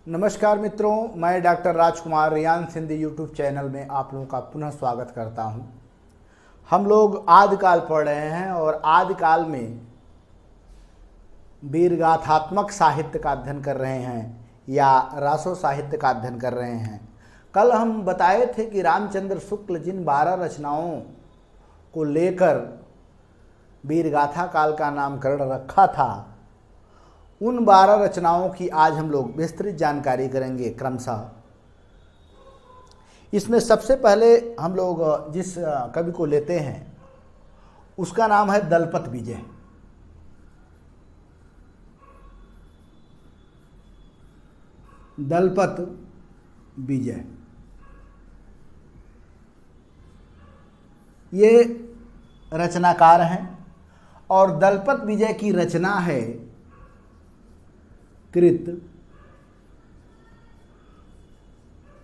नमस्कार मित्रों, मैं डॉक्टर राजकुमार रियान सिंधी यूट्यूब चैनल में आप लोगों का पुनः स्वागत करता हूं। हम लोग आदिकाल पढ़ रहे हैं और आदिकाल में वीरगाथात्मक साहित्य का अध्ययन कर रहे हैं या रासो साहित्य का अध्ययन कर रहे हैं। कल हम बताए थे कि रामचंद्र शुक्ल जिन 12 रचनाओं को लेकर वीरगाथा काल का नामकरण रखा था, उन 12 रचनाओं की आज हम लोग विस्तृत जानकारी करेंगे क्रमशः। इसमें सबसे पहले हम लोग जिस कवि को लेते हैं उसका नाम है दलपत विजय। दलपत विजय ये रचनाकार हैं और दलपत विजय की रचना है कृत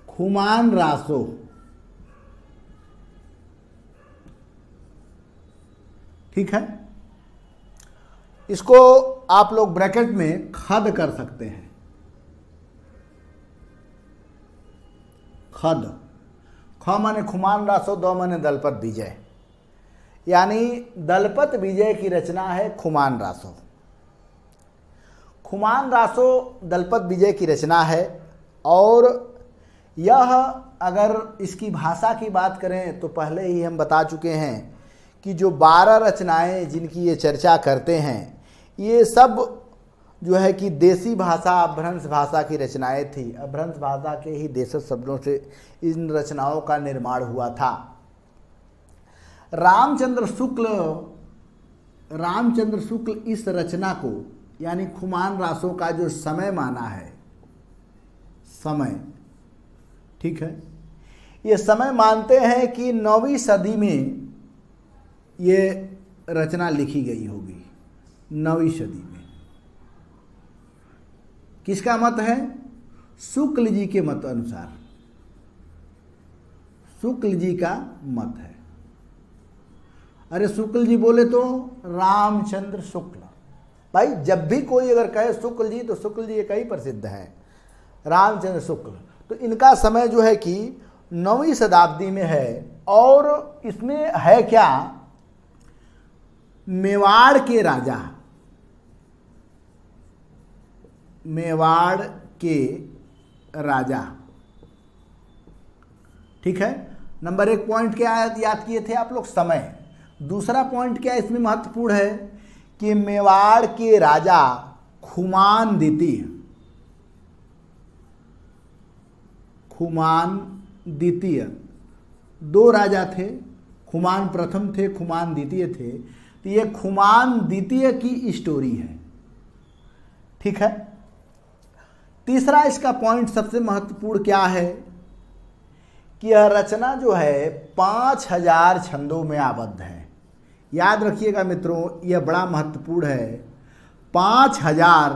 खुमान रासो। ठीक है, इसको आप लोग ब्रैकेट में खद कर सकते हैं। खद, ख माने खुमान रासो, दो माने दलपत विजय, यानी दलपत विजय की रचना है खुमान रासो। खुमान रासो दलपत विजय की रचना है और यह अगर इसकी भाषा की बात करें तो पहले ही हम बता चुके हैं कि जो 12 रचनाएं जिनकी ये चर्चा करते हैं ये सब जो है कि देसी भाषा अपभ्रंश भाषा की रचनाएं थी। अपभ्रंश भाषा के ही देशज शब्दों से इन रचनाओं का निर्माण हुआ था। रामचंद्र शुक्ल इस रचना को यानी खुमान रासो का जो समय माना है, समय, ठीक है, ये समय मानते हैं कि 9वीं सदी में ये रचना लिखी गई होगी। 9वीं सदी में किसका मत है? शुक्ल जी के मत अनुसार, शुक्ल जी का मत है। अरे शुक्ल जी बोले तो रामचंद्र शुक्ल। भाई जब भी कोई अगर कहे शुक्ल जी तो शुक्ल जी एक ही प्रसिद्ध हैं, रामचंद्र शुक्ल। तो इनका समय जो है कि 9वीं शताब्दी में है और इसमें है क्या, मेवाड़ के राजा, मेवाड़ के राजा, ठीक है। नंबर 1 पॉइंट क्या याद किए थे आप लोग? समय। दूसरा पॉइंट क्या इसमें महत्वपूर्ण है कि मेवाड़ के राजा खुमान द्वितीय, खुमान द्वितीय 2 राजा थे, खुमान प्रथम थे, खुमान द्वितीय थे। तो ये खुमान द्वितीय की स्टोरी है, ठीक है। तीसरा इसका पॉइंट सबसे महत्वपूर्ण क्या है कि यह रचना जो है 5000 छंदों में आबद्ध है। याद रखिएगा मित्रों, यह बड़ा महत्वपूर्ण है। 5000,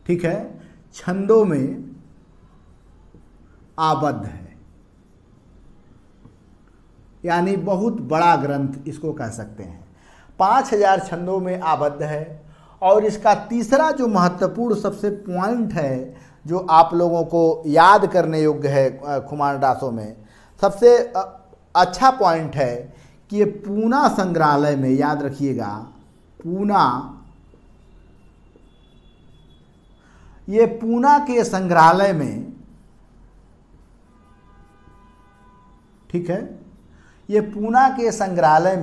ठीक है, छंदों में आबद्ध है, यानी बहुत बड़ा ग्रंथ इसको कह सकते हैं। 5000 छंदों में आबद्ध है। और इसका तीसरा जो महत्वपूर्ण सबसे पॉइंट है जो आप लोगों को याद करने योग्य है खुमान रासो में, सबसे अच्छा पॉइंट है कि ये पूना संग्रहालय में, याद रखिएगा, ये पूना के संग्रहालय में, ठीक है, ये पूना के संग्रहालय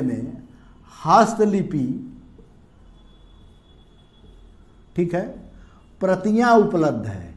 में हस्तलिपि, ठीक है, प्रतियां उपलब्ध है।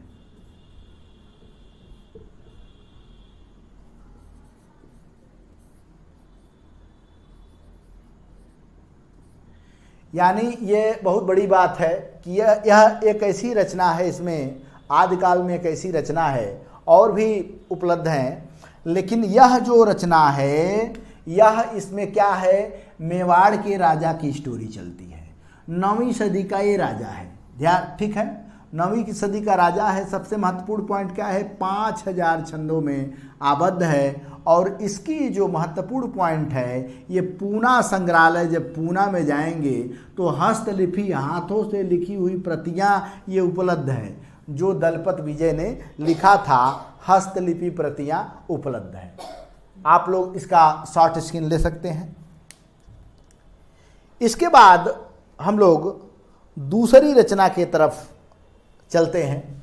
यानी ये बहुत बड़ी बात है कि यह एक ऐसी रचना है, इसमें आदिकाल में एक ऐसी रचना है, और भी उपलब्ध हैं, लेकिन यह जो रचना है यह इसमें क्या है, मेवाड़ के राजा की स्टोरी चलती है। 9वीं सदी का ये राजा है, ध्यान, ठीक है, 9वीं की सदी का राजा है। सबसे महत्वपूर्ण पॉइंट क्या है, 5000 छंदों में आबद्ध है। और इसकी जो महत्वपूर्ण पॉइंट है, ये पूना संग्रहालय, जब पूना में जाएंगे तो हस्तलिपि, हाथों से लिखी हुई प्रतियां ये उपलब्ध है। जो दलपत विजय ने लिखा था, हस्तलिपि प्रतियां उपलब्ध है। आप लोग इसका शॉर्ट स्क्रीन ले सकते हैं। इसके बाद हम लोग दूसरी रचना के तरफ चलते हैं।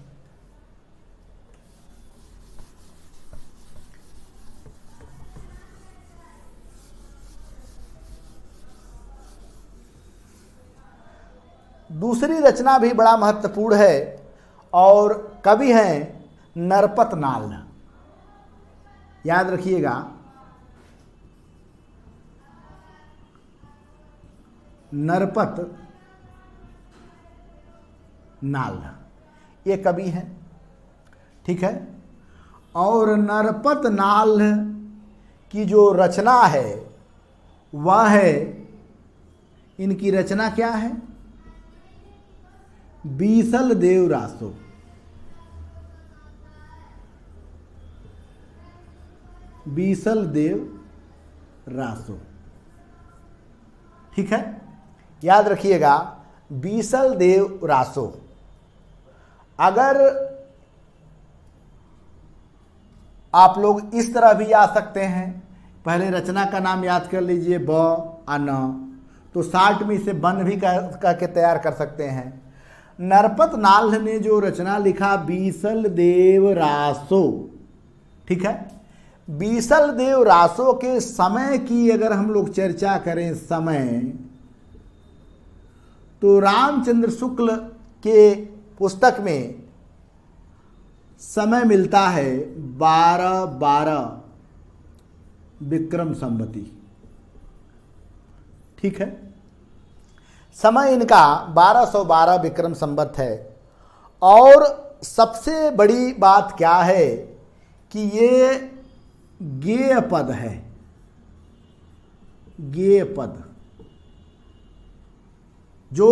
दूसरी रचना भी बड़ा महत्वपूर्ण है और कवि हैं नरपत नाल। याद रखिएगा, नरपत नाल ये कवि हैं, ठीक है। और नरपत नाल की जो रचना है वह है, इनकी रचना क्या है, बीसल देव रासो। बीसल देव रासो, ठीक है। याद रखिएगा, बीसल देव रासो। अगर आप लोग इस तरह भी आ सकते हैं, पहले रचना का नाम याद कर लीजिए, ब आ न, तो 60 में इसे बन भी करके तैयार कर सकते हैं। नरपत नाल ने जो रचना लिखा, बीसल देव रासो, ठीक है। बीसल देव रासो के समय की अगर हम लोग चर्चा करें, समय, तो रामचंद्र शुक्ल के पुस्तक में समय मिलता है 1212 विक्रम संवती, ठीक है। समय इनका 1212 विक्रम संवत है। और सबसे बड़ी बात क्या है कि ये गेय पद है, गेय पद जो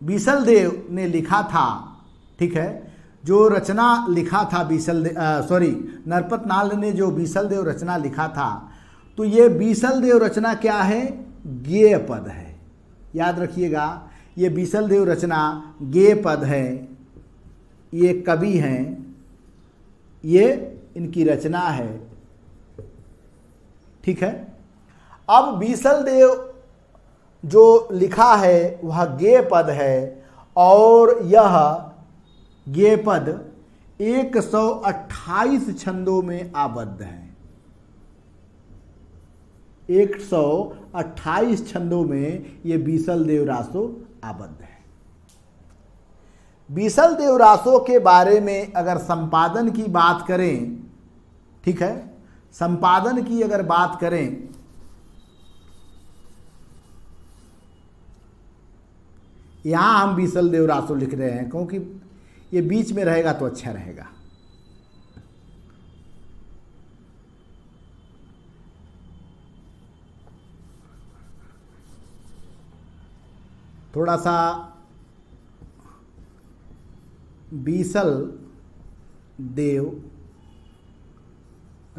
बीसल देव ने लिखा था, ठीक है। जो रचना लिखा था नरपत नाल ने जो बीसल देव रचना लिखा था, तो ये बीसल देव रचना क्या है, गेय पद है। याद रखिएगा, ये बीसल देव रचना गेय पद है। ये कवि हैं, ये इनकी रचना है, ठीक है। अब बीसल देव जो लिखा है वह गेय पद है और यह गेय पद 128 छंदों में आबद्ध है। 128 छंदों में ये बीसल देव रासो आबद्ध है। बीसल देव रासो के बारे में अगर संपादन की बात करें, ठीक है, संपादन की अगर बात करें, यहां हम बीसल देव रासो लिख रहे हैं क्योंकि ये बीच में रहेगा तो अच्छा रहेगा। थोड़ा सा बीसल देव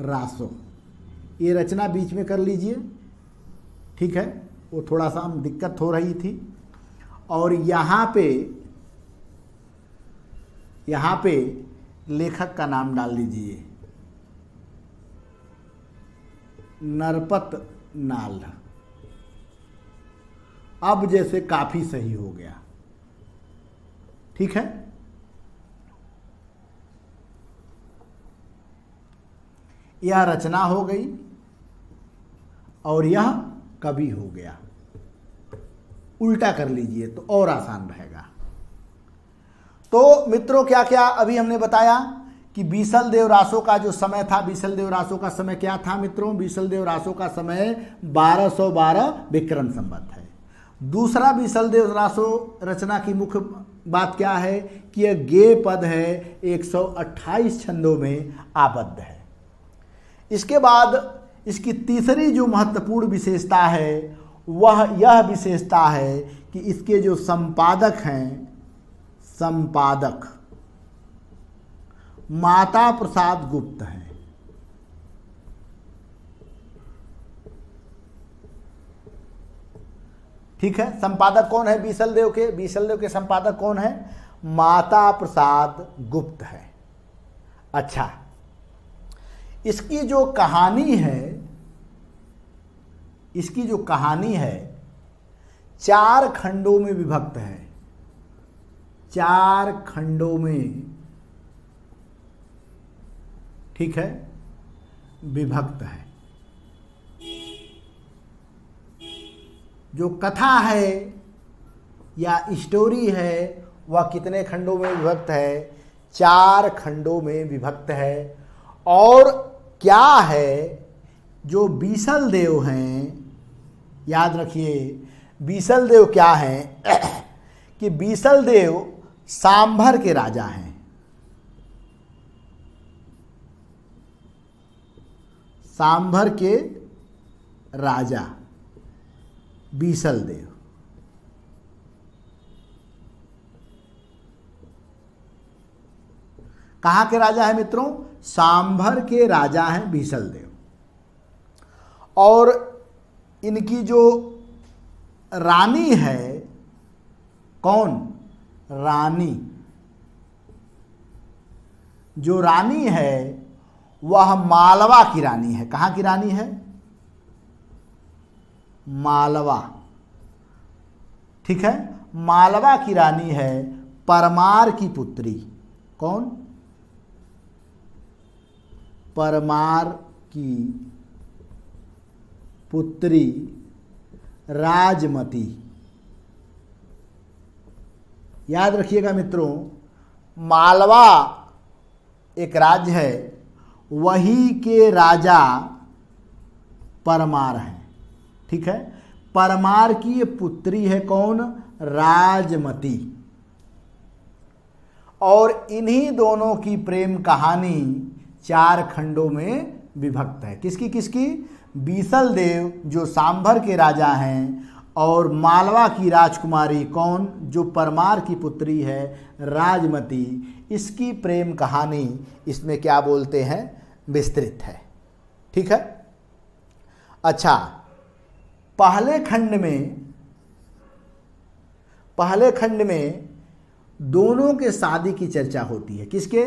रासो ये रचना बीच में कर लीजिए, ठीक है। वो थोड़ा सा हम दिक्कत हो रही थी। और यहाँ पे लेखक का नाम डाल दीजिए, नरपत नाल। अब जैसे काफी सही हो गया, ठीक है। यह रचना हो गई और यह कवि हो गया। उल्टा कर लीजिए तो और आसान रहेगा। तो मित्रों, क्या क्या अभी हमने बताया कि बीसल देव रासो का जो समय था, बीसल देव रासो का समय क्या था मित्रों? बीसल देव रासो का समय 1212 विक्रम संवत है। दूसरा बीसल देव रासो रचना की मुख्य बात क्या है कि यह गेय पद है, 128 छंदों में आबद्ध है। इसके बाद इसकी तीसरी जो महत्वपूर्ण विशेषता है वह यह विशेषता है कि इसके जो संपादक हैं, संपादक माता प्रसाद गुप्त हैं। ठीक है, संपादक कौन है बीसल देव के? बीसल देव के संपादक कौन है? माता प्रसाद गुप्त है। अच्छा, इसकी जो कहानी है, इसकी जो कहानी है 4 खंडों में विभक्त है। 4 खंडों में, ठीक है, विभक्त है। जो कथा है या स्टोरी है वह कितने खंडों में विभक्त है? 4 खंडों में विभक्त है। और क्या है, जो बीसल देव हैं, याद रखिए बीसल देव क्या हैं कि बीसल देव सांभर के राजा हैं। सांभर के राजा बीसल देव। कहां के राजा है मित्रों? सांभर के राजा हैं बीसल देव। और इनकी जो रानी है, कौन? रानी, जो रानी है वह मालवा की रानी है। कहां की रानी है? मालवा। ठीक है, मालवा की रानी है, परमार की पुत्री। कौन? परमार की पुत्री राजमती। याद रखिएगा मित्रों, मालवा एक राज्य है, वही के राजा परमार हैं। ठीक है, परमार की ये पुत्री है कौन? राजमती। और इन्हीं दोनों की प्रेम कहानी 4 खंडों में विभक्त है। किसकी किसकी? बीसल देव जो सांभर के राजा हैं, और मालवा की राजकुमारी कौन? जो परमार की पुत्री है, राजमती। इसकी प्रेम कहानी इसमें क्या बोलते हैं? विस्तृत है। ठीक है। अच्छा, पहले खंड में दोनों के शादी की चर्चा होती है। किसके?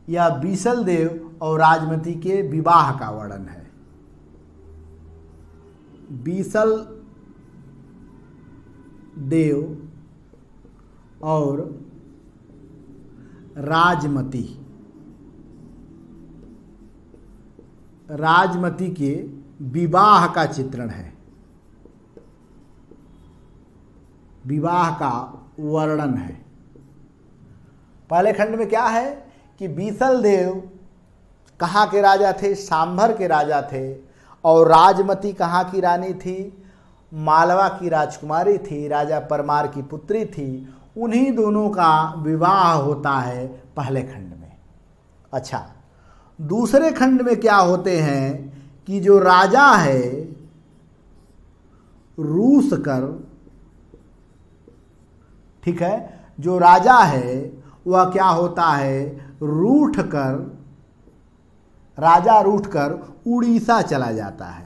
या बीसल देव और राजमती के विवाह का वर्णन है। बीसल देव और राजमती के विवाह का चित्रण है, विवाह का वर्णन है। पहले खंड में क्या है कि बीसल देव कहाँ के राजा थे? सांभर के राजा थे। और राजमती कहाँ की रानी थी? मालवा की राजकुमारी थी, राजा परमार की पुत्री थी। उन्हीं दोनों का विवाह होता है पहले खंड में। अच्छा, दूसरे खंड में क्या होते हैं कि जो राजा है रूस कर, ठीक है, जो राजा है वह क्या होता है? राजा रूठ कर उड़ीसा चला जाता है।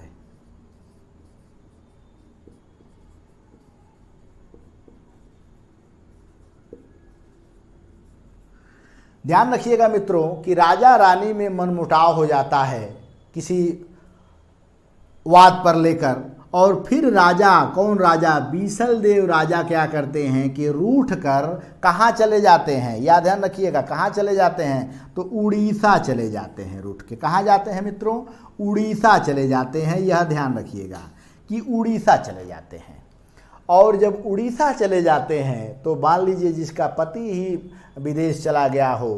ध्यान रखिएगा मित्रों कि राजा रानी में मनमुटाव हो जाता है किसी वाद पर लेकर, और फिर राजा, कौन राजा? बीसल देव राजा क्या करते हैं कि रूठ कर कहाँ चले जाते हैं? या ध्यान रखिएगा, कहाँ चले जाते हैं? तो उड़ीसा चले जाते हैं। रूठ के कहाँ जाते हैं मित्रों? उड़ीसा चले जाते हैं। यह ध्यान रखिएगा कि उड़ीसा चले जाते हैं। और जब उड़ीसा चले जाते हैं तो मान लीजिए जिसका पति ही विदेश चला गया हो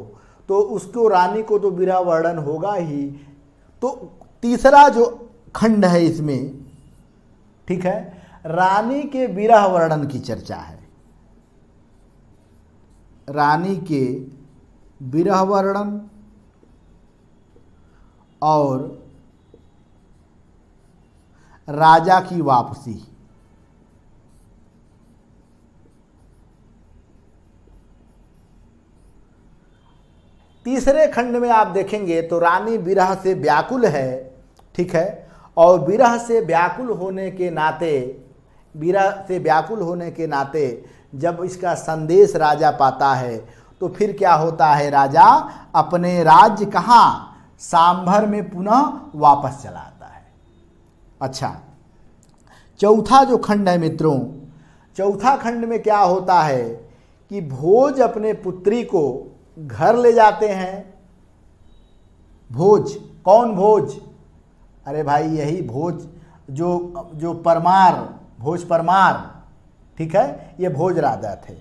तो उसको, रानी को तो विरह वर्णन होगा ही। तो तीसरा जो खंड है इसमें, ठीक है, रानी के विरह वर्णन की चर्चा है। रानी के विरह वर्णन और राजा की वापसी। तीसरे खंड में आप देखेंगे तो रानी विरह से व्याकुल है, ठीक है, और विरह से व्याकुल होने के नाते जब इसका संदेश राजा पाता है तो फिर क्या होता है, राजा अपने राज्य कहाँ, सांभर में पुनः वापस चला आता है। अच्छा, चौथा जो खंड है मित्रों, चौथा खंड में क्या होता है कि भोज अपने पुत्री को घर ले जाते हैं। भोज, कौन भोज? अरे भाई यही भोज जो परमार, भोज परमार, ठीक है, ये भोज राजा थे।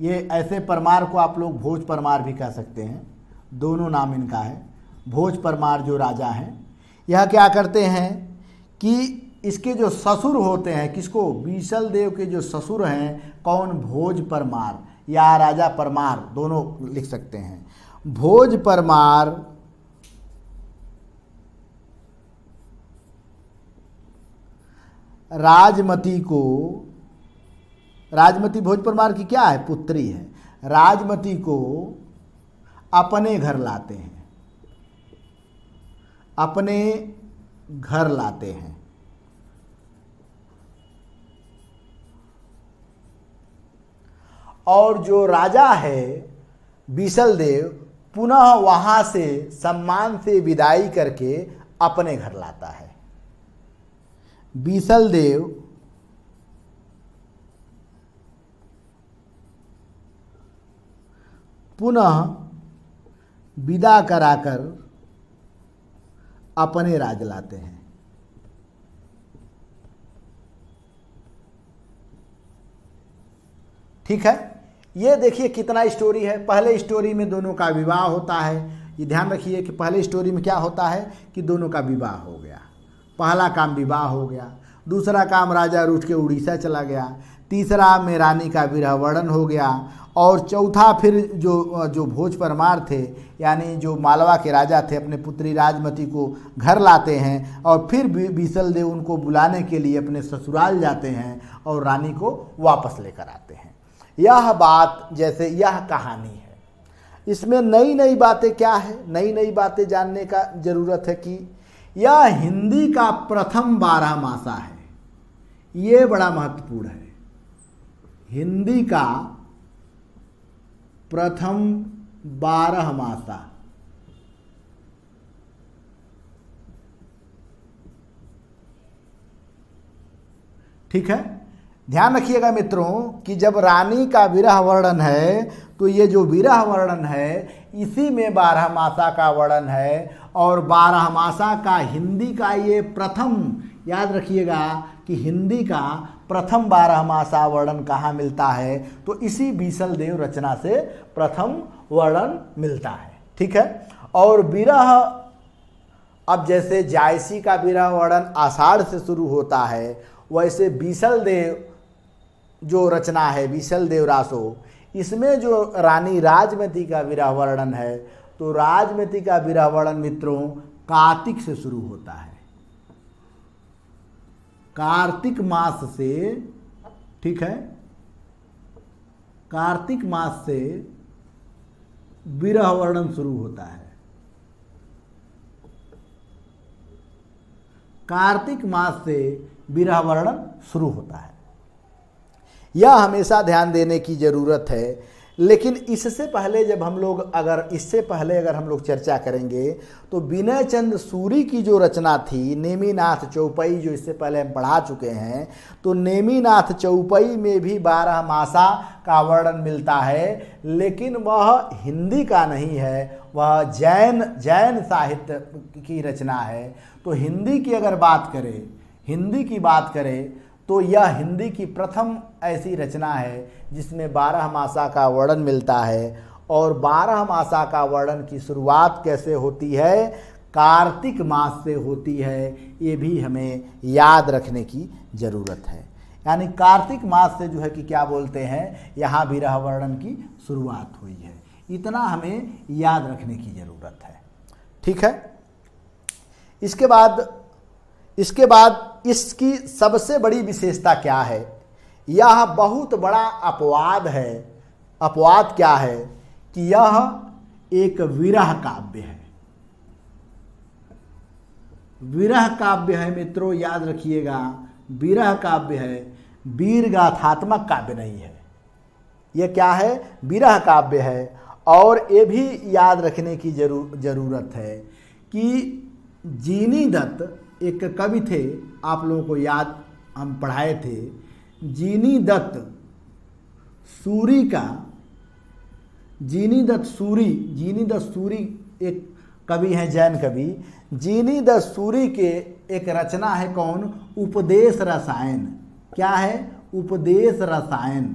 ये ऐसे परमार को आप लोग भोज परमार भी कह सकते हैं, दोनों नाम इनका है। भोज परमार जो राजा हैं, यह क्या करते हैं कि इसके जो ससुर होते हैं, किसको, बीसल देव के जो ससुर हैं, कौन, भोज परमार या राजा परमार, दोनों लिख सकते हैं। भोज परमार राजमती भोज परमार की क्या है, पुत्री है। राजमती को अपने घर लाते हैं, अपने घर लाते हैं। और जो राजा है बीसल देव पुनः वहां से सम्मान से विदाई करके अपने घर लाता है। बीसल देव पुनः विदा कराकर अपने राज लाते हैं। ठीक है, ये देखिए कितना स्टोरी है। पहले स्टोरी में दोनों का विवाह होता है। ये ध्यान रखिए कि पहले स्टोरी में क्या होता है कि दोनों का विवाह हो गया। पहला काम विवाह हो गया, दूसरा काम राजा रूठ के उड़ीसा चला गया, तीसरा में रानी का विरह वर्णन हो गया, और चौथा फिर जो भोज परमार थे यानी जो मालवा के राजा थे, अपने पुत्री राजमती को घर लाते हैं और फिर बीसल देव उनको बुलाने के लिए अपने ससुराल जाते हैं और रानी को वापस लेकर आते हैं। यह बात, जैसे यह कहानी है, इसमें नई नई बातें क्या है, नई नई बातें जानने का ज़रूरत है कि यह हिंदी का प्रथम 12 मासा है। ये बड़ा महत्वपूर्ण है। हिंदी का प्रथम 12 मासा, ठीक है। ध्यान रखिएगा मित्रों कि जब रानी का विरह वर्णन है तो ये जो विरह वर्णन है इसी में 12 मासा का वर्णन है, और 12 मासा का हिंदी का ये प्रथम, याद रखिएगा कि हिंदी का प्रथम 12 मासा वर्णन कहाँ मिलता है, तो इसी बीसल देव रचना से प्रथम वर्णन मिलता है। ठीक है, और विरह, अब जैसे जायसी का विरह वर्णन आषाढ़ से शुरू होता है, वैसे बीसल देव जो रचना है बीसल देव रासो, इसमें जो रानी राजमती का विरह वर्णन है, तो राजमती का विरह वर्णन मित्रों कार्तिक से शुरू होता है। कार्तिक मास से, ठीक है, कार्तिक मास से विरह वर्णन शुरू होता है। कार्तिक मास से विरह वर्णन शुरू होता है। यह हमेशा ध्यान देने की जरूरत है। लेकिन इससे पहले जब हम लोग अगर हम लोग चर्चा करेंगे तो विनय चंद सूरी की जो रचना थी नेमिनाथ चौपाई, जो इससे पहले हम पढ़ा चुके हैं, तो नेमिनाथ चौपाई में भी 12 मासा का वर्णन मिलता है, लेकिन वह हिंदी का नहीं है, वह जैन साहित्य की रचना है। तो हिंदी की अगर बात करें, हिंदी की बात करें तो यह हिंदी की प्रथम ऐसी रचना है जिसमें 12 मासा का वर्णन मिलता है। और 12 मासा का वर्णन की शुरुआत कैसे होती है, कार्तिक मास से होती है। ये भी हमें याद रखने की ज़रूरत है। यानी कार्तिक मास से जो है कि क्या बोलते हैं, यहाँ विरह वर्णन की शुरुआत हुई है। इतना हमें याद रखने की ज़रूरत है। ठीक है, इसके बाद इसकी सबसे बड़ी विशेषता क्या है, यह बहुत बड़ा अपवाद है। अपवाद क्या है कि एक विरह काव्य है। विरह काव्य है मित्रों, याद रखिएगा, विरह काव्य है, वीर गाथात्मक काव्य नहीं है। यह क्या है? विरह काव्य है। और ये भी याद रखने की जरूरत है कि जीनी दत्त एक कवि थे, आप लोगों को याद हम पढ़ाए थे। जीनी दत्त सूरी एक कवि हैं, जैन कवि। जीनी दत्त सूरी के एक रचना है, कौन? उपदेश रसायन। क्या है? उपदेश रसायन।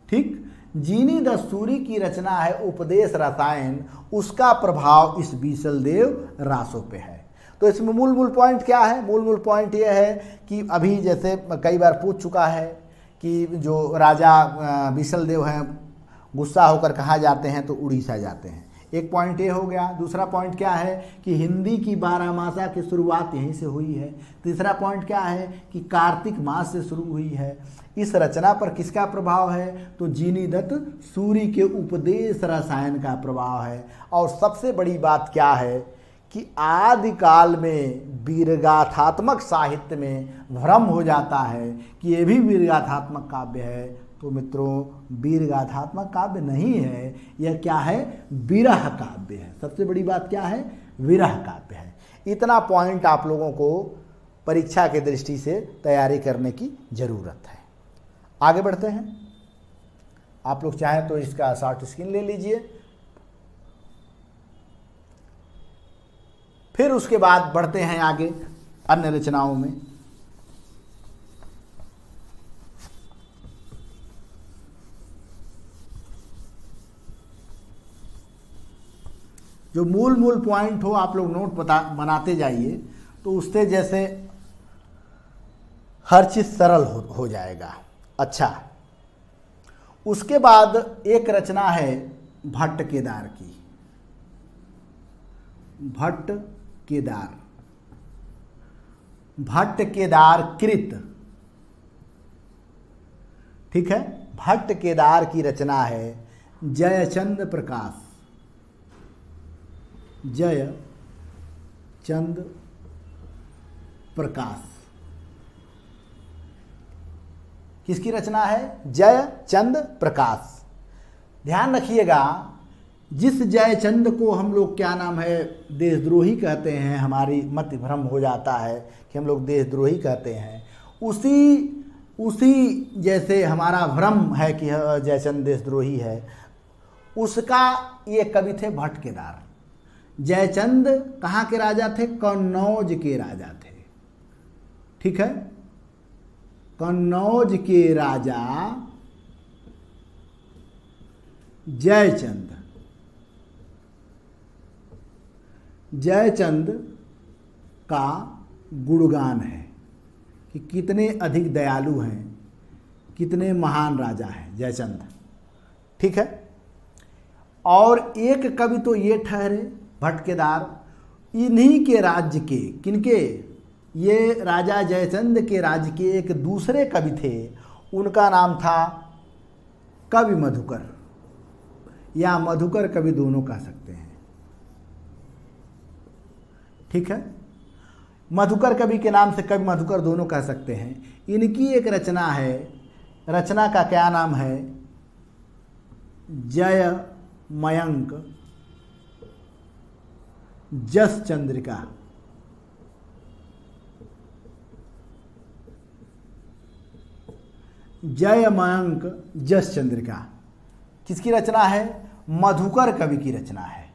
ठीक, जीनी दत्त सूरी की रचना है उपदेश रसायन। उसका प्रभाव इस बीसलदेव रासो पे है। तो इसमें मूल पॉइंट क्या है? मूल पॉइंट ये है कि अभी जैसे कई बार पूछ चुका है कि जो राजा बीसलदेव हैं गुस्सा होकर कहाँ जाते हैं? तो उड़ीसा जाते हैं। एक पॉइंट ये हो गया। दूसरा पॉइंट क्या है कि हिंदी की 12 मासा की शुरुआत यहीं से हुई है। तीसरा पॉइंट क्या है कि कार्तिक मास से शुरू हुई है। इस रचना पर किसका प्रभाव है? तो जीनी दत्त सूरी के उपदेश रसायन का प्रभाव है। और सबसे बड़ी बात क्या है कि आदिकाल में वीरगाथात्मक साहित्य में भ्रम हो जाता है कि ये भी वीरगाथात्मक काव्य है। तो मित्रों, वीरगाथात्मक काव्य नहीं है, यह क्या है? विरह काव्य है। सबसे बड़ी बात क्या है? विरह काव्य है। इतना पॉइंट आप लोगों को परीक्षा के दृष्टि से तैयारी करने की जरूरत है। आगे बढ़ते हैं। आप लोग चाहें तो इसका शॉर्ट स्क्रीन ले लीजिए। फिर उसके बाद बढ़ते हैं आगे अन्य रचनाओं में। जो मूल पॉइंट हो आप लोग नोट बनाते जाइए, तो उससे जैसे हर चीज सरल हो जाएगा। अच्छा, उसके बाद एक रचना है भट्ट केदार की। भट्ट केदार कृत। ठीक है, भट्ट केदार की रचना है जयचंद प्रकाश। जयचंद प्रकाश किसकी रचना है? जयचंद प्रकाश। ध्यान रखिएगा, जिस जयचंद को हम लोग क्या नाम है देशद्रोही कहते हैं, हमारी मति भ्रम हो जाता है कि हम लोग देशद्रोही कहते हैं, उसी जैसे हमारा भ्रम है कि जयचंद देशद्रोही है, उसका ये कवि थे भट्ट केदार। जयचंद कहाँ के राजा थे? कन्नौज के राजा थे। ठीक है, कन्नौज के राजा जयचंद का गुणगान है कि कितने अधिक दयालु हैं, कितने महान राजा हैं जयचंद। ठीक है, और एक कवि तो ये ठहरे भट्ट केदार, इन्हीं के राज्य के, किनके? ये राजा जयचंद के राज्य के एक दूसरे कवि थे, उनका नाम था कवि मधुकर, या मधुकर कवि दोनों कह सकते हैं। ठीक है, मधुकर कवि के नाम से कवि मधुकर दोनों कह सकते हैं। इनकी एक रचना है, रचना का क्या नाम है? जय मयंक जस चंद्रिका। जय मयंक जस चंद्रिका किसकी रचना है? मधुकर कवि की रचना है।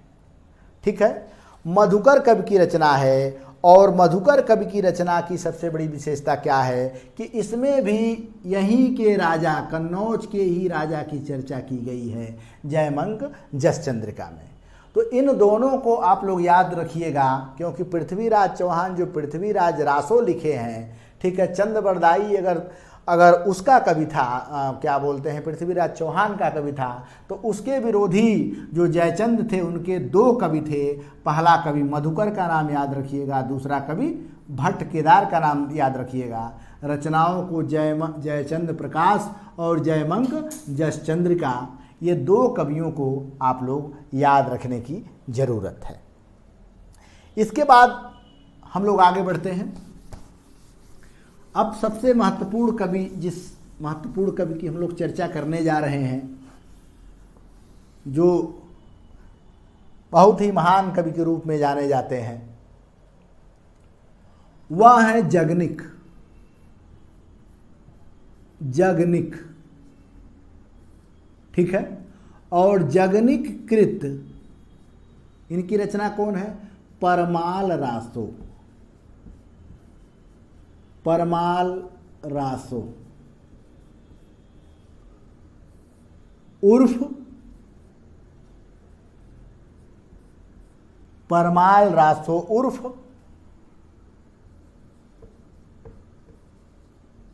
ठीक है, मधुकर कवि की रचना है। और मधुकर कवि की रचना की सबसे बड़ी विशेषता क्या है कि इसमें भी यहीं के राजा, कन्नौज के ही राजा की चर्चा की गई है, जयमंक जस चंद्रिका में। तो इन दोनों को आप लोग याद रखिएगा, क्योंकि पृथ्वीराज चौहान जो पृथ्वीराज रासो लिखे हैं, ठीक है, चंद बरदाई अगर उसका कवि था, क्या बोलते हैं, पृथ्वीराज चौहान का कवि था, तो उसके विरोधी जो जयचंद थे उनके दो कवि थे। पहला कवि मधुकर का नाम याद रखिएगा, दूसरा कवि भट्ट केदार का नाम याद रखिएगा। रचनाओं को जयचंद प्रकाश और जयमंक जस चंद्रिका, ये दो कवियों को आप लोग याद रखने की ज़रूरत है। इसके बाद हम लोग आगे बढ़ते हैं। अब सबसे महत्वपूर्ण कवि, जिस महत्वपूर्ण कवि की हम लोग चर्चा करने जा रहे हैं, जो बहुत ही महान कवि के रूप में जाने जाते हैं, वह है जगनिक। जगनिक, ठीक है। और जगनिक कृत इनकी रचना कौन है? परमाल रासो। परमाल रासो उर्फ परमाल रासो उर्फ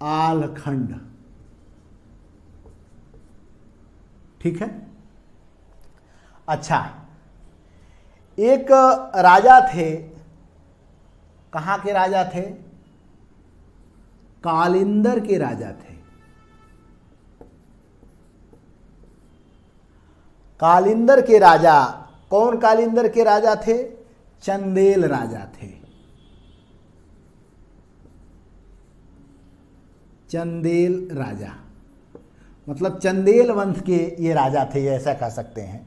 आलखंड, ठीक है। अच्छा, एक राजा थे, कहाँ के राजा थे? कालिंदर के राजा थे। कालिंदर के राजा, कौन कालिंदर के राजा थे? चंदेल राजा थे। चंदेल राजा, मतलब चंदेल वंश के ये राजा थे, ये ऐसा कह सकते हैं।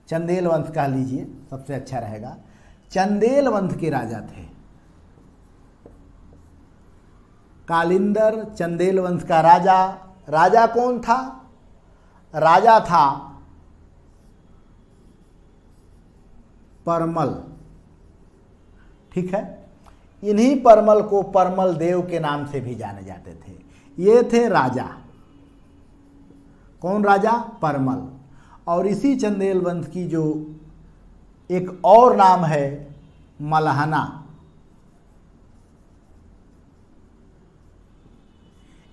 चंदेल वंश कह लीजिए, सबसे अच्छा रहेगा। चंदेल वंश के राजा थे कालिंदर, चंदेल वंश का राजा। राजा कौन था? राजा था परमल, ठीक है। इन्हीं परमल को परमल देव के नाम से भी जाने जाते थे। ये थे राजा। कौन राजा? परमल। और इसी चंदेल वंश की जो एक और नाम है मलहना,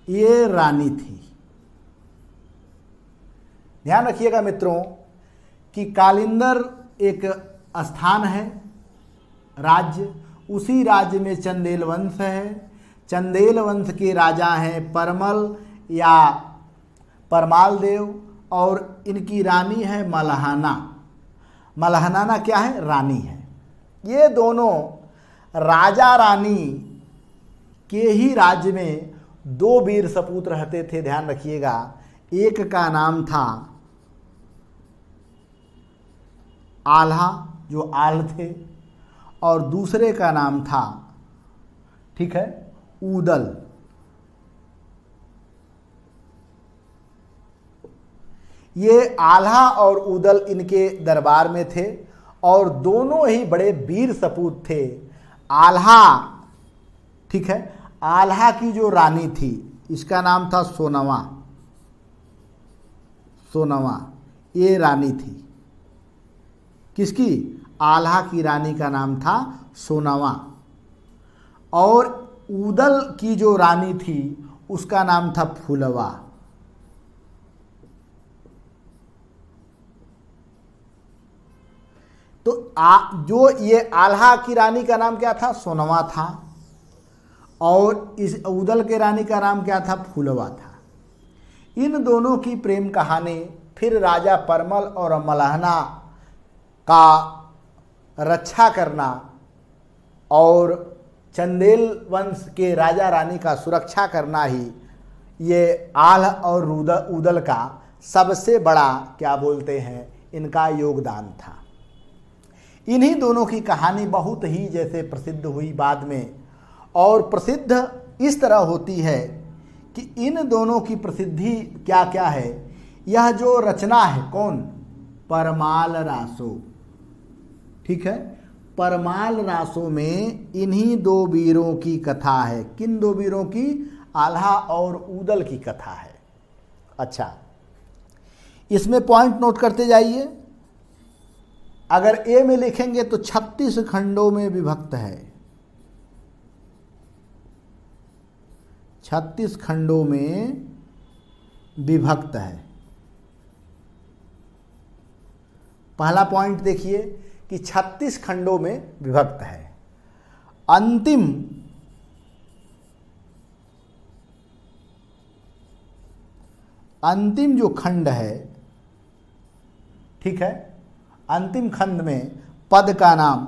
ये रानी थी। ध्यान रखिएगा मित्रों कि कालिंदर एक स्थान है, राज्य, उसी राज्य में चंदेल वंश है। चंदेल वंश के राजा हैं परमल या परमाल देव, और इनकी रानी है मलहाना। मलहाना क्या है? रानी है। ये दोनों राजा रानी के ही राज्य में दो वीर सपूत रहते थे। ध्यान रखिएगा, एक का नाम था आल्हा, जो आल थे, और दूसरे का नाम था, ठीक है, ऊदल। ये आल्हा और ऊदल इनके दरबार में थे और दोनों ही बड़े वीर सपूत थे। आल्हा, ठीक है, आल्हा की जो रानी थी इसका नाम था सोनवा। सोनवा ये रानी थी। किसकी? आल्हा की रानी का नाम था सोनवा। और ऊदल की जो रानी थी उसका नाम था फूलवा। तो जो ये आल्हा की रानी का नाम क्या था? सोनवा था। और इस ऊदल के रानी का नाम क्या था? फूलवा था। इन दोनों की प्रेम कहानी फिर राजा परमल और मलहना का रक्षा करना और चंदेल वंश के राजा रानी का सुरक्षा करना ही ये आल्ह और ऊदल का सबसे बड़ा, क्या बोलते हैं, इनका योगदान था। इन्हीं दोनों की कहानी बहुत ही जैसे प्रसिद्ध हुई बाद में, और प्रसिद्ध इस तरह होती है कि इन दोनों की प्रसिद्धि क्या क्या है। यह जो रचना है, कौन? परमाल रासो, ठीक है। परमाल रासो में इन्हीं दो वीरों की कथा है। किन दो वीरों की? आल्हा और ऊदल की कथा है। अच्छा, इसमें पॉइंट नोट करते जाइए। अगर ए में लिखेंगे तो 36 खंडों में विभक्त है। 36 खंडों में विभक्त है। पहला पॉइंट देखिए कि 36 खंडों में विभक्त है। अंतिम जो खंड है ठीक है। अंतिम खंड में पद का नाम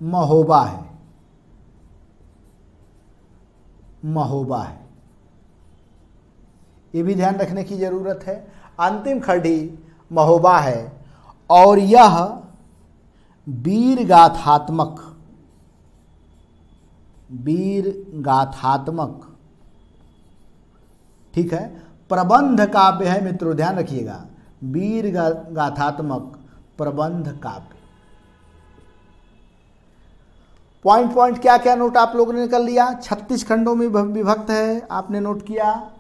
महोबा है, महोबा है, ये भी ध्यान रखने की जरूरत है। अंतिम खंडी महोबा है और यह वीर गाथात्मक, वीर गाथात्मक, ठीक है, प्रबंध काव्य है मित्रों, ध्यान रखिएगा, वीर गाथात्मक प्रबंध काव्य। पॉइंट पॉइंट क्या क्या नोट आप लोगों ने कर लिया? 36 खंडों में विभक्त है, आपने नोट किया,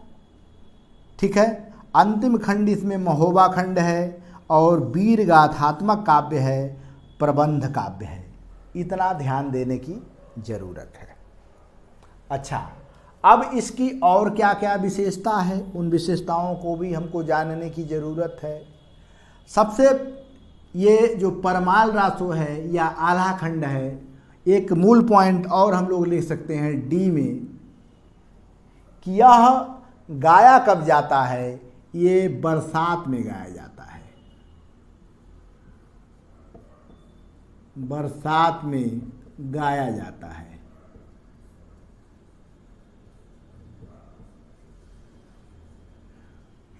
ठीक है। अंतिम खंड इसमें महोबा खंड है और वीर गाथात्मक काव्य है, प्रबंध काव्य है। इतना ध्यान देने की जरूरत है। अच्छा, अब इसकी और क्या क्या विशेषता है, उन विशेषताओं को भी हमको जानने की ज़रूरत है। सबसे ये जो परमाल रासो है या आल्हा खंड है, एक मूल पॉइंट और हम लोग लिख सकते हैं डी में कि यह गाया कब जाता है, ये बरसात में गाया जाता है, बरसात में गाया जाता है।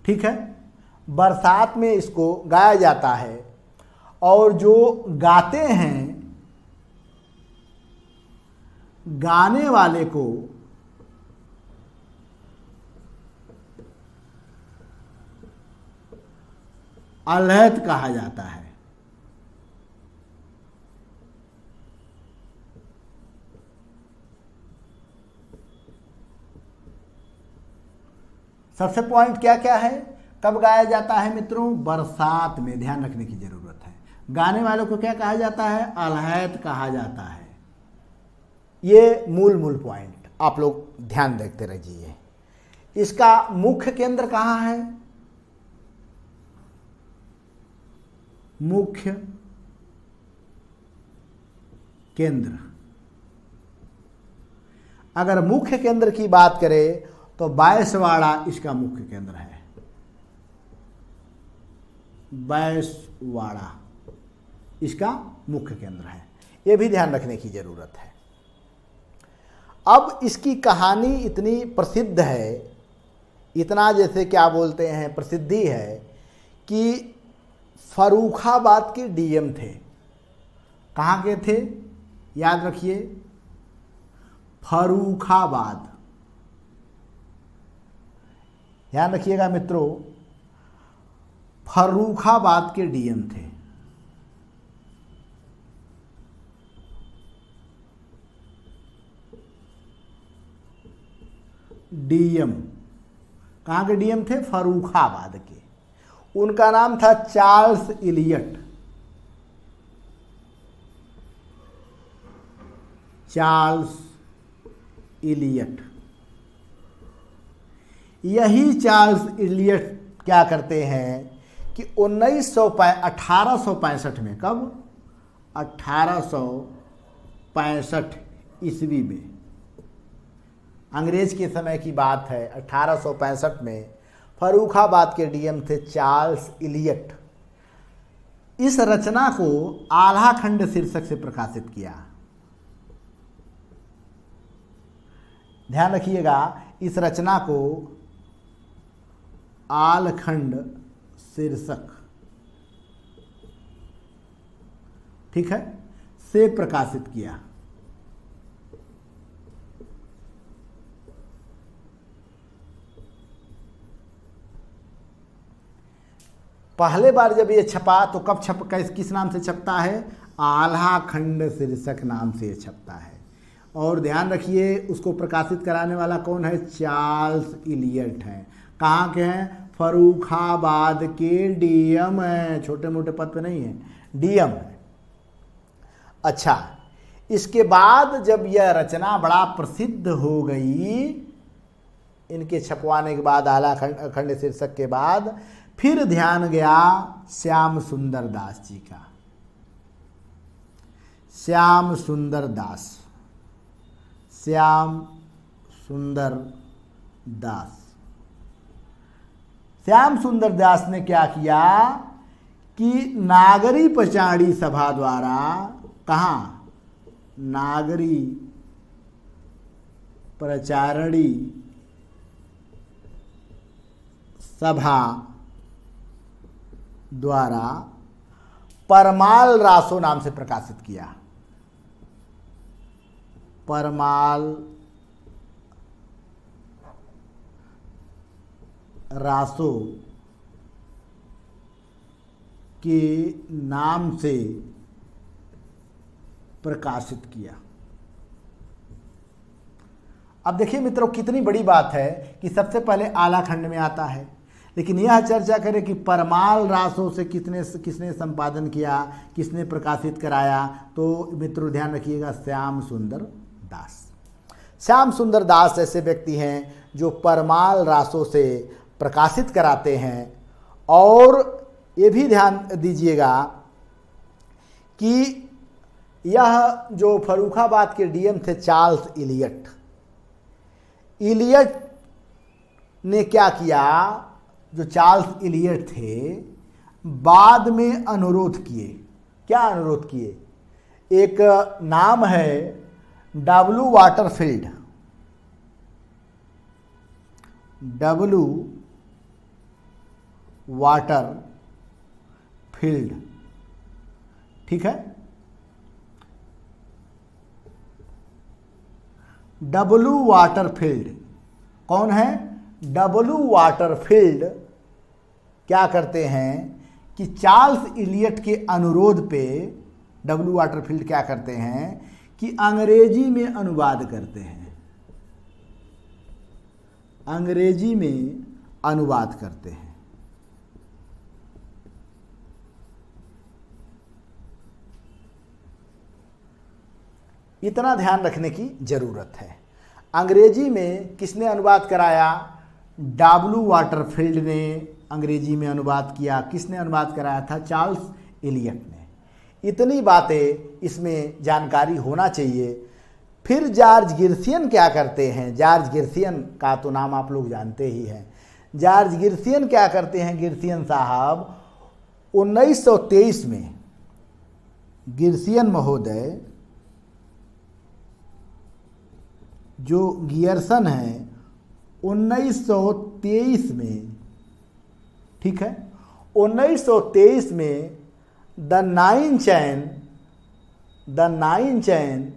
ठीक है, बरसात में इसको गाया जाता है और जो गाते हैं, गाने वाले को अलहत कहा जाता है। सबसे पॉइंट क्या क्या है, कब गाया जाता है मित्रों? बरसात में, ध्यान रखने की जरूरत है। गाने वालों को क्या कहा जाता है? अलहत कहा जाता है। ये मूल पॉइंट आप लोग ध्यान देखते रहिए। इसका मुख्य केंद्र कहाँ है? मुख्य केंद्र, अगर मुख्य केंद्र की बात करें तो बांसवाड़ा इसका मुख्य केंद्र है, बांसवाड़ा इसका मुख्य केंद्र है। यह भी ध्यान रखने की जरूरत है। अब इसकी कहानी इतनी प्रसिद्ध है, इतना जैसे क्या बोलते हैं प्रसिद्धि है कि फर्रुखाबाद के डीएम थे। कहाँ के थे? याद रखिए, फर्रुखाबाद, ध्यान रखिएगा मित्रों, फर्रुखाबाद के डीएम थे। डीएम कहाँ के डीएम थे? फर्रुखाबाद के। उनका नाम था चार्ल्स इलियट, चार्ल्स इलियट। यही चार्ल्स इलियट क्या करते हैं कि 1865 में, कब? 1865 ईस्वी में, अंग्रेज के समय की बात है, 1865 में फर्रुखाबाद के डीएम थे चार्ल्स इलियट। इस रचना को आल्हा खंड शीर्षक से प्रकाशित किया। ध्यान रखिएगा, इस रचना को आलखंड शीर्षक, ठीक है, से प्रकाशित किया। पहले बार जब ये छपा तो कब किस नाम से छपता है? आल्हा खंड शीर्षक नाम से छपता है। और ध्यान रखिए, उसको प्रकाशित कराने वाला कौन है? चार्ल्स इलियट हैं। कहाँ के हैं? फर्रुखाबाद के डीएम हैं, छोटे मोटे पद पे नहीं है, डीएम है। अच्छा, इसके बाद जब यह रचना बड़ा प्रसिद्ध हो गई, इनके छपवाने के बाद, आल्हा खंड शीर्षक के बाद, फिर ध्यान गया श्याम सुंदर दास जी का। श्याम सुंदर दास, श्याम सुंदर दास, श्याम सुंदर दास ने क्या किया कि नागरी प्रचारणी सभा द्वारा, कहाँ, नागरी प्रचारणी सभा द्वारा परमाल रासो नाम से प्रकाशित किया। परमाल रासो के नाम से प्रकाशित किया। अब देखिए मित्रों, कितनी बड़ी बात है कि सबसे पहले आला खंड में आता है, लेकिन यह चर्चा करें कि परमाल रासों से किसने संपादन किया, किसने प्रकाशित कराया, तो मित्रों ध्यान रखिएगा, श्याम सुंदर दास। श्याम सुंदर दास ऐसे व्यक्ति हैं जो परमाल रासों से प्रकाशित कराते हैं। और ये भी ध्यान दीजिएगा कि यह जो फर्रुखाबाद के डीएम थे चार्ल्स इलियट ने क्या किया, जो चार्ल्स इलियट थे बाद में अनुरोध किए। क्या अनुरोध किए? एक नाम है W वाटरफील्ड, W वाटरफील्ड, ठीक है। W वाटरफील्ड कौन है? W वाटरफील्ड क्या करते हैं कि चार्ल्स इलियट के अनुरोध पे W वाटरफील्ड क्या करते हैं कि अंग्रेजी में अनुवाद करते हैं, अंग्रेजी में अनुवाद करते हैं। इतना ध्यान रखने की जरूरत है। अंग्रेजी में किसने अनुवाद कराया? W वाटरफील्ड ने अंग्रेजी में अनुवाद किया। किसने अनुवाद कराया था? चार्ल्स इलियट ने। इतनी बातें इसमें जानकारी होना चाहिए। फिर जॉर्ज गिर्सियन क्या करते हैं? जॉर्ज गिर्सियन का तो नाम आप लोग जानते ही हैं। जॉर्ज गिर्सियन क्या करते हैं? गिर्सियन साहब 1923 में, गिर्सियन महोदय जो गियर्सन है 1923 में, ठीक है, 1923 में द नाइन चैन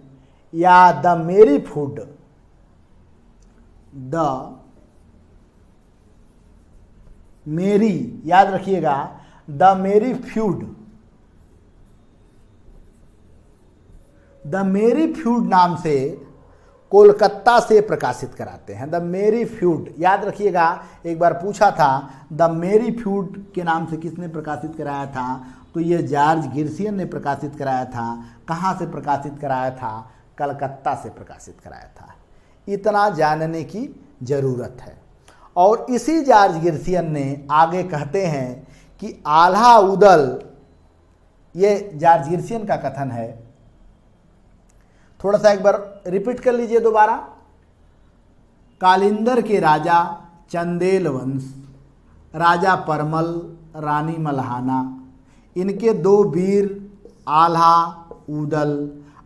या द मेरी फूड, द मेरी, याद रखिएगा, द मेरी फ्यूड, द मेरी फ्यूड नाम से कोलकाता से प्रकाशित कराते हैं। द मेरी फ्यूड, याद रखिएगा, एक बार पूछा था द मेरी फ्यूड के नाम से किसने प्रकाशित कराया था, तो ये जॉर्ज गिर्सियन ने प्रकाशित कराया था। कहाँ से प्रकाशित कराया था? कलकत्ता से प्रकाशित कराया था। इतना जानने की ज़रूरत है। और इसी जॉर्ज गिर्सियन ने आगे कहते हैं कि आल्हा उदल, ये जॉर्ज गिर्सियन का कथन है। थोड़ा सा एक बार रिपीट कर लीजिए दोबारा। कालिंदर के राजा चंदेल वंश, राजा परमल, रानी मल्हाना, इनके दो वीर आल्हा उदल,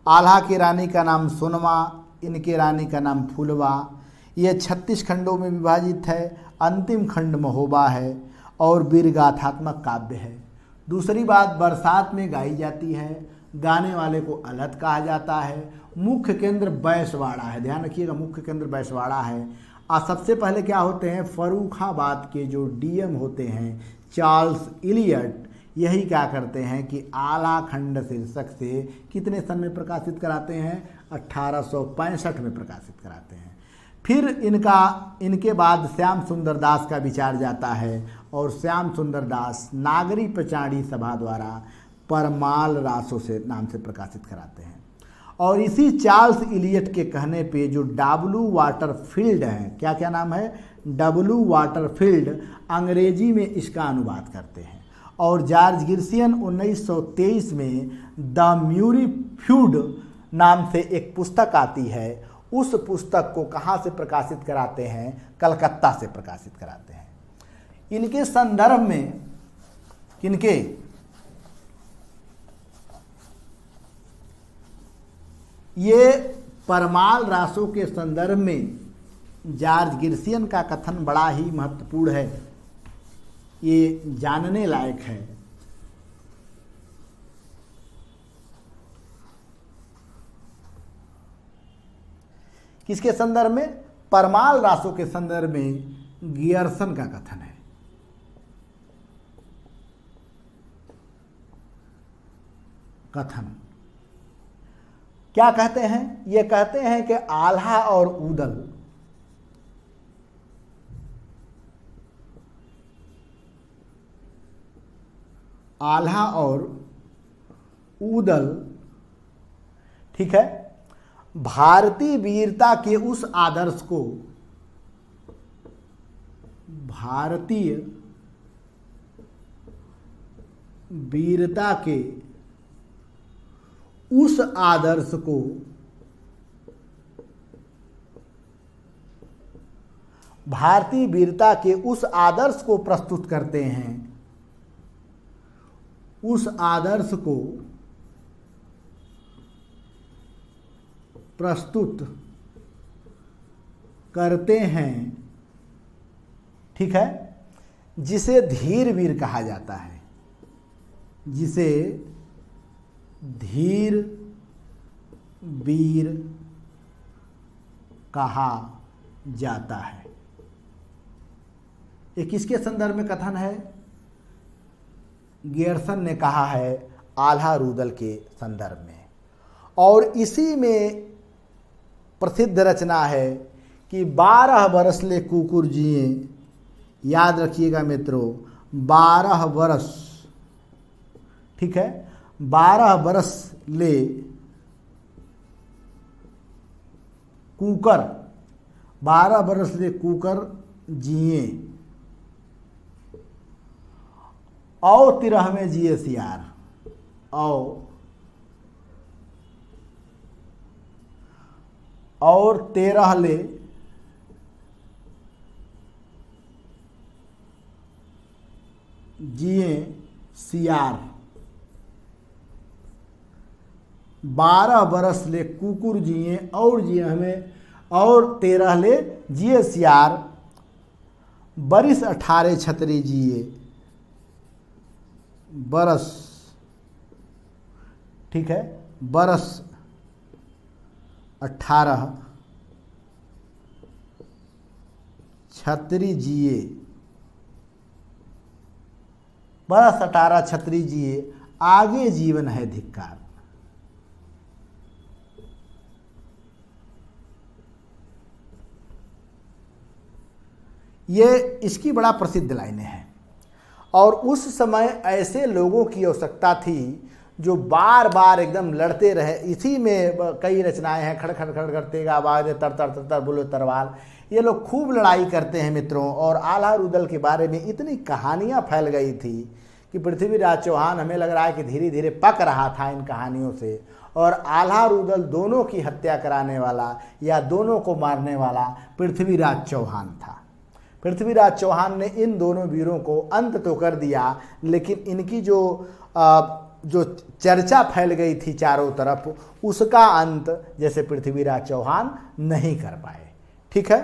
आल्हा की रानी का नाम सोनमा, इनके रानी का नाम फूलवा। ये 36 खंडों में विभाजित है। अंतिम खंड महोबा है और वीरगाथात्मक काव्य है। दूसरी बात, बरसात में गाई जाती है। गाने वाले को अलग कहा जाता है। मुख्य केंद्र बैसवाड़ा है, ध्यान रखिएगा, मुख्य केंद्र बैसवाड़ा है। और सबसे पहले क्या होते हैं? फर्रुखाबाद के जो डीएम होते हैं चार्ल्स इलियट, यही क्या करते हैं कि आला खंड शीर्षक से कितने सन में प्रकाशित कराते हैं? 1865 में प्रकाशित कराते हैं। फिर इनके बाद श्याम सुंदर दास का विचार जाता है और श्याम सुंदर दास नागरी प्रचारणी सभा द्वारा परमाल रासों से नाम से प्रकाशित कराते हैं। और इसी चार्ल्स इलियट के कहने पे जो W वाटरफील्ड है, क्या क्या नाम है? W वाटरफील्ड, अंग्रेजी में इसका अनुवाद करते हैं। और जॉर्ज गिर्सियन 1923 में द म्यूरी फ्यूड नाम से एक पुस्तक आती है। उस पुस्तक को कहाँ से प्रकाशित कराते हैं? कलकत्ता से प्रकाशित कराते हैं। इनके संदर्भ में, किनके, ये परमाल रासों के संदर्भ में जॉर्ज गिर्सियन का कथन बड़ा ही महत्वपूर्ण है, ये जानने लायक है। किसके संदर्भ में? परमाल रासों के संदर्भ में गियर्सन का कथन है। कथन क्या कहते हैं? ये कहते हैं कि आल्हा और ऊदल ठीक है, भारतीय वीरता के उस आदर्श को, भारतीय वीरता के उस आदर्श को भारतीय वीरता के उस आदर्श को प्रस्तुत करते हैं, उस आदर्श को प्रस्तुत करते हैं, ठीक है, जिसे धीर वीर कहा जाता है, जिसे धीर वीर कहा जाता है। ये किसके संदर्भ में कथन है? गियर्सन ने कहा है आल्हा रूदल के संदर्भ में। और इसी में प्रसिद्ध रचना है कि 12 बरस ले कुकुर जिए, याद रखिएगा मित्रों, 12 बरस, ठीक है, 12 बरस ले कुकर, 12 बरस ले कुकर जिए और 13वें जिए सियार, और 13 ले जिए सियार, 12 बरस ले कुकुर जिए और जिए हमें, और 13 ले जिए सियार, बरिस 18 छतरी जिए, बरस, ठीक है, बरस 18 छतरी जिए, बरस 18 छतरी जिए, आगे जीवन है धिक्कार। ये इसकी बड़ा प्रसिद्ध लाइनें हैं। और उस समय ऐसे लोगों की आवश्यकता थी जो बार बार एकदम लड़ते रहे। इसी में कई रचनाएं हैं, खड़ खड़ खड़ करते आवाज़, तर तर तर तर बोलो तरवाल। ये लोग खूब लड़ाई करते हैं मित्रों। और आल्हा रूदल के बारे में इतनी कहानियां फैल गई थी कि पृथ्वीराज चौहान, हमें लग रहा है कि धीरे धीरे पक रहा था इन कहानियों से। और आल्हा रूदल दोनों की हत्या कराने वाला या दोनों को मारने वाला पृथ्वीराज चौहान था। पृथ्वीराज चौहान ने इन दोनों वीरों को अंत तो कर दिया, लेकिन इनकी जो चर्चा फैल गई थी चारों तरफ, उसका अंत जैसे पृथ्वीराज चौहान नहीं कर पाए। ठीक है,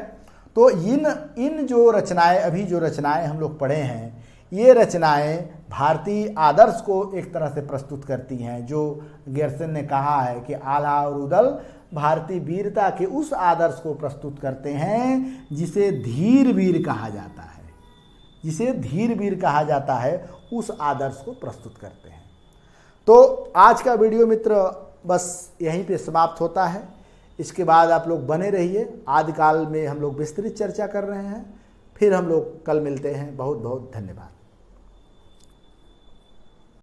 तो इन जो रचनाएं, अभी जो रचनाएं हम लोग पढ़े हैं, ये रचनाएं भारतीय आदर्श को एक तरह से प्रस्तुत करती हैं। जो गियर्सन ने कहा है कि आल्हा रूदल भारतीय वीरता के उस आदर्श को प्रस्तुत करते हैं जिसे धीर वीर कहा जाता है, जिसे धीर वीर कहा जाता है, उस आदर्श को प्रस्तुत करते हैं। तो आज का वीडियो मित्र बस यहीं पे समाप्त होता है। इसके बाद आप लोग बने रहिए, आदिकाल में हम लोग विस्तृत चर्चा कर रहे हैं। फिर हम लोग कल मिलते हैं। बहुत बहुत धन्यवाद।